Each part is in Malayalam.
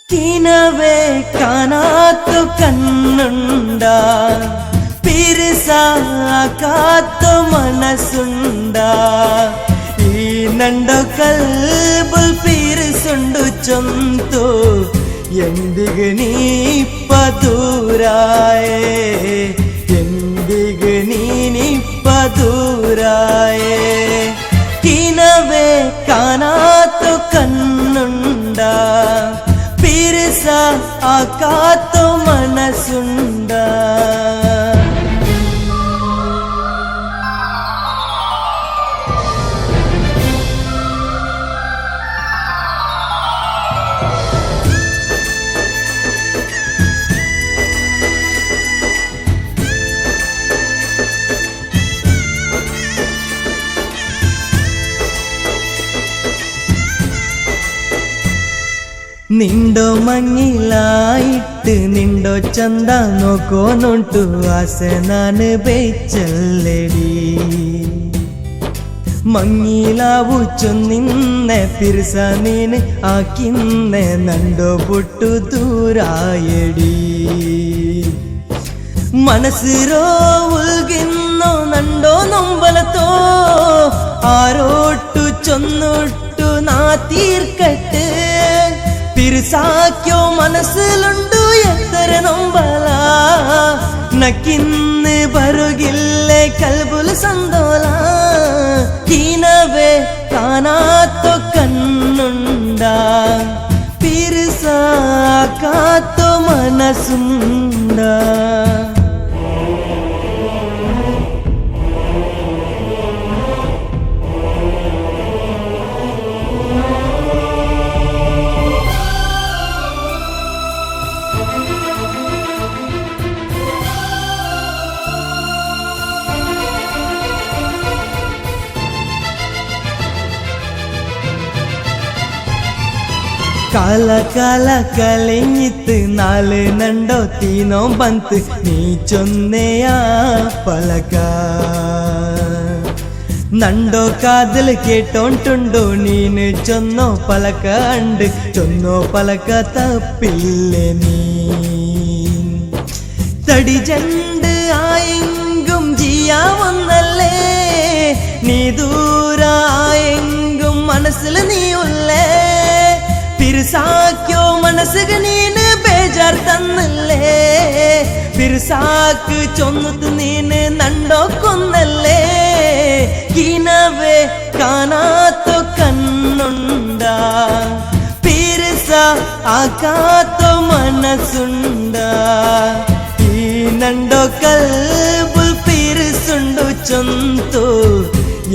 കിനവേ കാണാത്തു കണ്ണുണ്ടാ പിരിസാക്കാത്തു മനസ്സുണ്ടാ ഈ നണ്ടോ കൽബുൽ പിരിസുണ്ടു ചൊന്തു എന്തിഗ് നീ പദൂരായേ എന്തിഗ് നീ പദൂരായേ കിനവേ കാണാത്തു കണ്ണുണ്ടാ ആക്കാത്തു മനസ്സുണ്ടാ നിണ്ടോ മങ്ങിലായിട്ട് നിണ്ടോ ചന്ത നോക്കോണുണ്ടു ആസ നാന് ബേച്ചല്ലടി മങ്ങിലാവു ചൊന്നിന്നെ പിരിസ നീന് ആക്കിന്നെ നണ്ടോ പൊട്ടു ദൂരായടി മനസ്സിരോ ഉൽകിന്നോ നണ്ടോ നൊമ്പലത്തോ ആരോട്ടു ചൊന്നൊട്ടു നാ തീർക്കട്ട് പിരിസാക്യോ മനസ്സിലുണ്ടു എത്ര നൊമ്പല നക്കിന്ന് ബരുകില്ലേ കൽബുൽ സന്തോല കിനവേ കാണാത്തു കണ്ണുണ്ടാ പിരിസാക്കാത്തു മനസ്സുണ്ടാ കാല കാല കലഞ്ഞിത്ത് നാല് നണ്ടോ തീനോ ബന്ത് നീ ചൊന്നയാ പലക നണ്ടോ കാതൽ കേട്ടോണ്ടുണ്ടോ നീന് ചൊന്നോ പലക ഉണ്ട് ചൊന്നോ പലക തപ്പില്ലേ നീ തടി ജണ്ട് ആയെങ്കും ജിയാവൊന്നല്ലേ നീ ദൂരായെങ്കും മനസ്സിൽ നീ ഉള്ളേ പിരിസാക്യോ മനസ്സുക നീന് ബേജാർ തന്നല്ലേ പിരിസാക്ക് ചൊന്നത് നീന് നണ്ടോ കൊന്നല്ലേ കിനവേ കാണാത്തു കണ്ണുണ്ടാ പിരിസ ആക്കാത്തു മനസ്സുണ്ടാ ഈ നണ്ടോ കൽബുൽ പിരിസുണ്ടു ചൊന്തു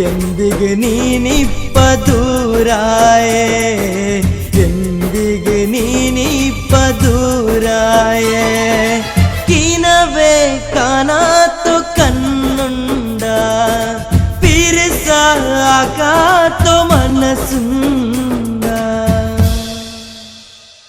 എന്തിഗ് നീ പദൂരായേ എന്തിഗ് നീ പദൂരായേ കിനവേ കാണാത്തു കണ്ണുണ്ടാ പിരിസാക്കാത്തു മനസ്സുണ്ടാ